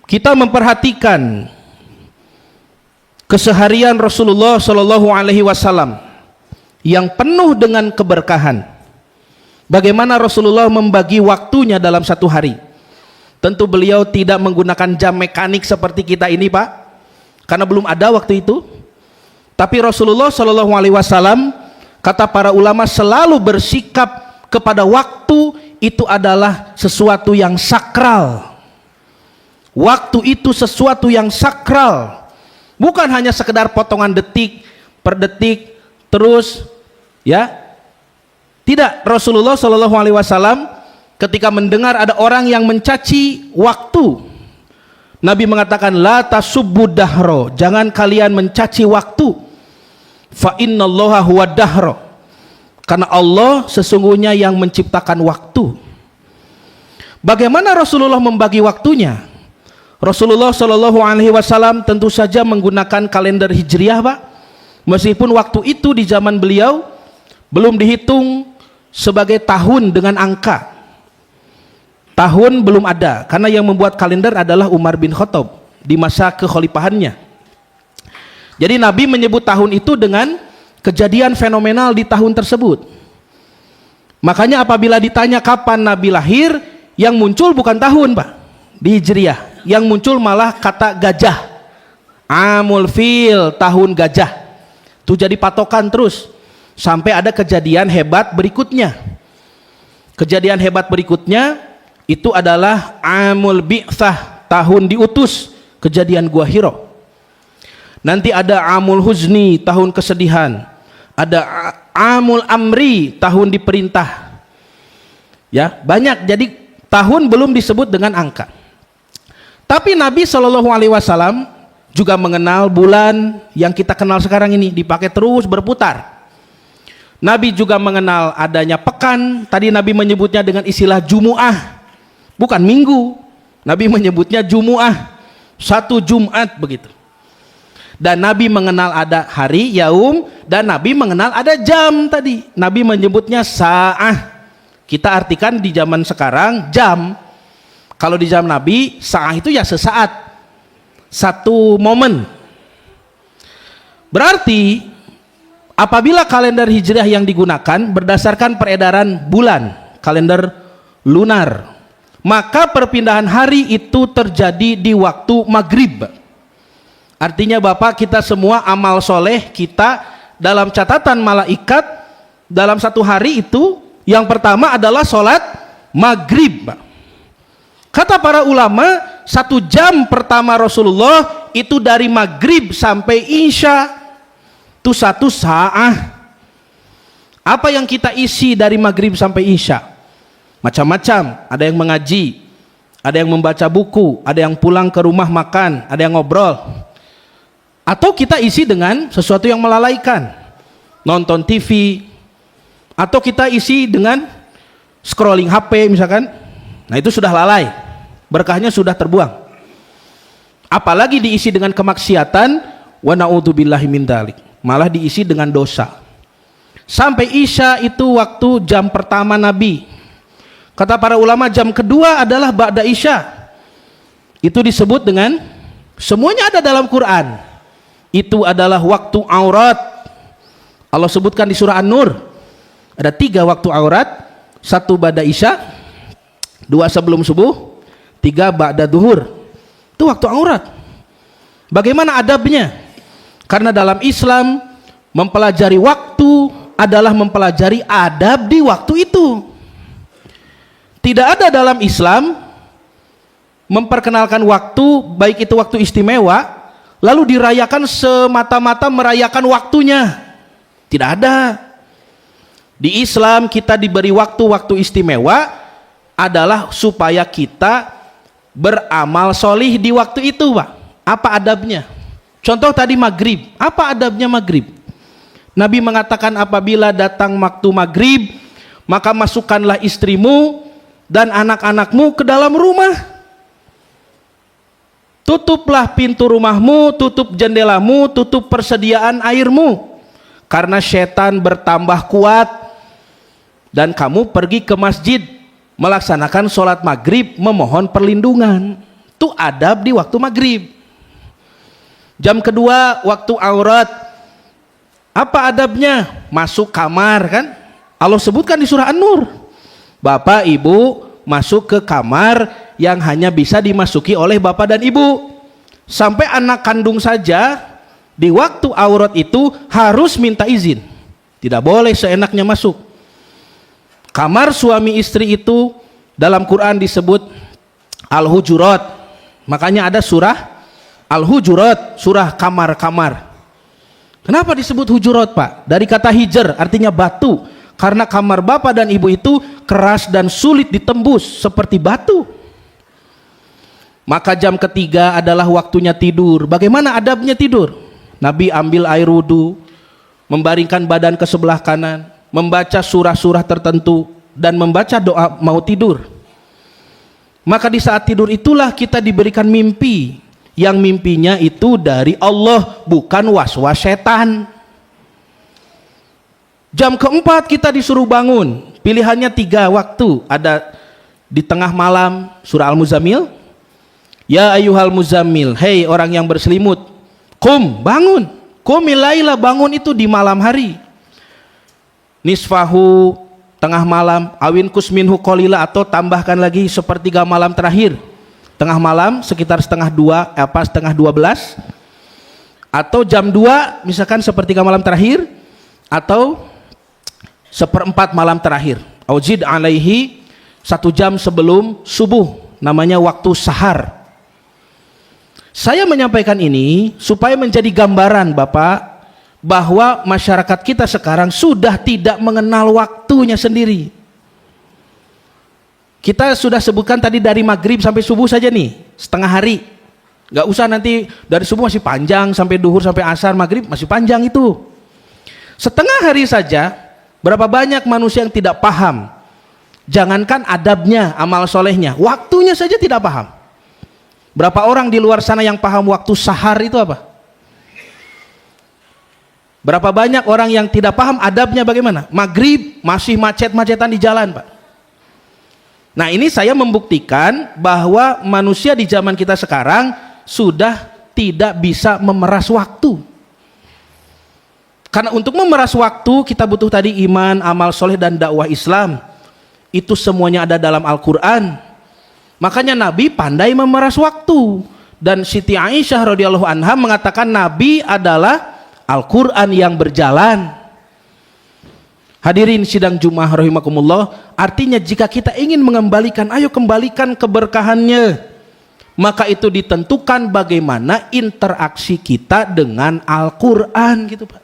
kita memperhatikan keseharian Rasulullah Shallallahu Alaihi Wasallam yang penuh dengan keberkahan, bagaimana Rasulullah membagi waktunya dalam satu hari. Tentu beliau tidak menggunakan jam mekanik seperti kita ini, Pak, karena belum ada waktu itu. Tapi Rasulullah Shallallahu Alaihi Wasallam, kata para ulama, selalu bersikap kepada waktu itu adalah sesuatu yang sakral. Waktu itu sesuatu yang sakral, bukan hanya sekedar potongan detik per detik terus, ya. Tidak. Rasulullah Shallallahu Alaihi Wasallam ketika mendengar ada orang yang mencaci waktu, Nabi mengatakan, la tasubbu dahro, jangan kalian mencaci waktu, fa innallaha huwa dahro, karena Allah sesungguhnya yang menciptakan waktu. Bagaimana Rasulullah membagi waktunya? Rasulullah Shallallahu Alaihi Wasallam tentu saja menggunakan kalender hijriah, Pak. Meskipun waktu itu di zaman beliau belum dihitung sebagai tahun dengan angka. Tahun belum ada, karena yang membuat kalender adalah Umar bin Khattab di masa kekhalifahannya. Jadi Nabi menyebut tahun itu dengan kejadian fenomenal di tahun tersebut. Makanya apabila ditanya kapan Nabi lahir, yang muncul bukan tahun, Pak, di hijriah. Yang muncul malah kata gajah, amul fil, tahun gajah. Itu jadi patokan terus sampai ada kejadian hebat berikutnya. Kejadian hebat berikutnya itu adalah amul bi'tsah, tahun diutus, kejadian Gua Hiro. Nanti ada amul huzni, tahun kesedihan. Ada amul amri, tahun diperintah. Ya, banyak. Jadi tahun belum disebut dengan angka. Tapi Nabi Shallallahu Alaihi Wasallam juga mengenal bulan yang kita kenal sekarang ini, dipakai terus berputar. Nabi juga mengenal adanya pekan. Tadi Nabi menyebutnya dengan istilah Jumu'ah, bukan minggu. Nabi menyebutnya Jumu'ah, satu Jumat begitu. Dan Nabi mengenal ada hari, yaum, dan Nabi mengenal ada jam. Tadi Nabi menyebutnya sa'ah. Kita artikan di zaman sekarang jam. Kalau di zaman Nabi, sa'ah itu ya sesaat, satu momen. Berarti apabila kalender hijriah yang digunakan berdasarkan peredaran bulan, kalender lunar, maka perpindahan hari itu terjadi di waktu maghrib. Artinya Bapak, kita semua amal soleh kita dalam catatan malaikat dalam satu hari itu, yang pertama adalah sholat maghrib. Kata para ulama, 1 jam pertama Rasulullah itu dari maghrib sampai isya, itu 1 sa'ah. Apa yang kita isi dari maghrib sampai isya? Macam-macam. Ada yang mengaji, ada yang membaca buku, ada yang pulang ke rumah makan, ada yang ngobrol. Atau kita isi dengan sesuatu yang melalaikan, nonton TV, atau kita isi dengan scrolling HP misalkan. Nah, itu sudah lalai, berkahnya sudah terbuang. Apalagi diisi dengan kemaksiatan, wa na'udzubillahi min dzalik, malah diisi dengan dosa. Sampai isya itu waktu jam pertama Nabi. Kata para ulama, jam kedua adalah ba'da isya. Itu disebut dengan, semuanya ada dalam Quran, itu adalah waktu aurat. Allah sebutkan di surah An-Nur ada 3 waktu aurat, 1 ba'da isya, 2 sebelum subuh, 3 ba'da duhur. Itu waktu aurat. Bagaimana adabnya? Karena dalam Islam mempelajari waktu adalah mempelajari adab di waktu itu. Tidak ada dalam Islam memperkenalkan waktu, baik itu waktu istimewa, lalu dirayakan semata-mata merayakan waktunya. Tidak ada. Di Islam kita diberi waktu-waktu istimewa adalah supaya kita beramal solih di waktu itu, Pak. Apa adabnya? Contoh tadi maghrib. Apa adabnya maghrib? Nabi mengatakan apabila datang waktu maghrib, maka masukkanlah istrimu dan anak-anakmu ke dalam rumah. Tutuplah pintu rumahmu, tutup jendelamu, tutup persediaan airmu, karena setan bertambah kuat dan kamu pergi ke masjid melaksanakan sholat maghrib memohon perlindungan. Itu adab di waktu maghrib. Jam kedua waktu aurat, apa adabnya? Masuk kamar kan? Allah sebutkan di surah An-Nur, bapak ibu masuk ke kamar yang hanya bisa dimasuki oleh bapak dan ibu. Sampai anak kandung saja di waktu aurat itu harus minta izin, tidak boleh seenaknya masuk. Kamar suami istri itu dalam Quran disebut Al-Hujurat, makanya ada surah Al-Hujurat, surah kamar-kamar. Kenapa disebut hujurat, Pak? Dari kata hijar, artinya batu. Karena kamar bapak dan ibu itu keras dan sulit ditembus seperti batu. Maka jam ketiga adalah waktunya tidur. Bagaimana adabnya tidur? Nabi ambil air wudu, membaringkan badan ke sebelah kanan, membaca surah-surah tertentu, dan membaca doa mau tidur. Maka di saat tidur itulah kita diberikan mimpi, yang mimpinya itu dari Allah, bukan was-was setan. Jam keempat kita disuruh bangun, pilihannya 3 waktu. Ada di tengah malam, surah Al-Muzammil, ya ayyuhal muzammil, hei orang yang berselimut, qum, bangun, qumil laila, bangun itu di malam hari. Nisfahu, tengah malam, awin kusminhu qalila, atau tambahkan lagi sepertiga malam terakhir. Tengah malam sekitar setengah 12, atau jam 2 misalkan sepertiga malam terakhir, atau seperempat malam terakhir. Aujid alaihi, 1 jam sebelum subuh, namanya waktu sahar. Saya menyampaikan ini supaya menjadi gambaran Bapak, bahwa masyarakat kita sekarang sudah tidak mengenal waktunya sendiri. Kita sudah sebutkan tadi dari maghrib sampai subuh saja nih, setengah hari. Gak usah nanti dari subuh masih panjang, sampai duhur, sampai asar, maghrib masih panjang itu. Setengah hari saja, berapa banyak manusia yang tidak paham. Jangankan adabnya, amal solehnya, waktunya saja tidak paham. Berapa orang di luar sana yang paham waktu sahar itu apa? Berapa banyak orang yang tidak paham adabnya bagaimana? Maghrib masih macet-macetan di jalan, Pak. Nah, ini saya membuktikan bahwa manusia di zaman kita sekarang sudah tidak bisa memeras waktu. Karena untuk memeras waktu kita butuh tadi iman, amal soleh, dan dakwah Islam. Itu semuanya ada dalam Al-Quran. Makanya Nabi pandai memeras waktu. Dan Siti Aisyah radhiyallahu anha mengatakan Nabi adalah Al-Quran yang berjalan. Hadirin sidang Jumat rahimakumullah, artinya jika kita ingin mengembalikan, ayo kembalikan keberkahannya. Maka itu ditentukan bagaimana interaksi kita dengan Al-Quran gitu, Pak.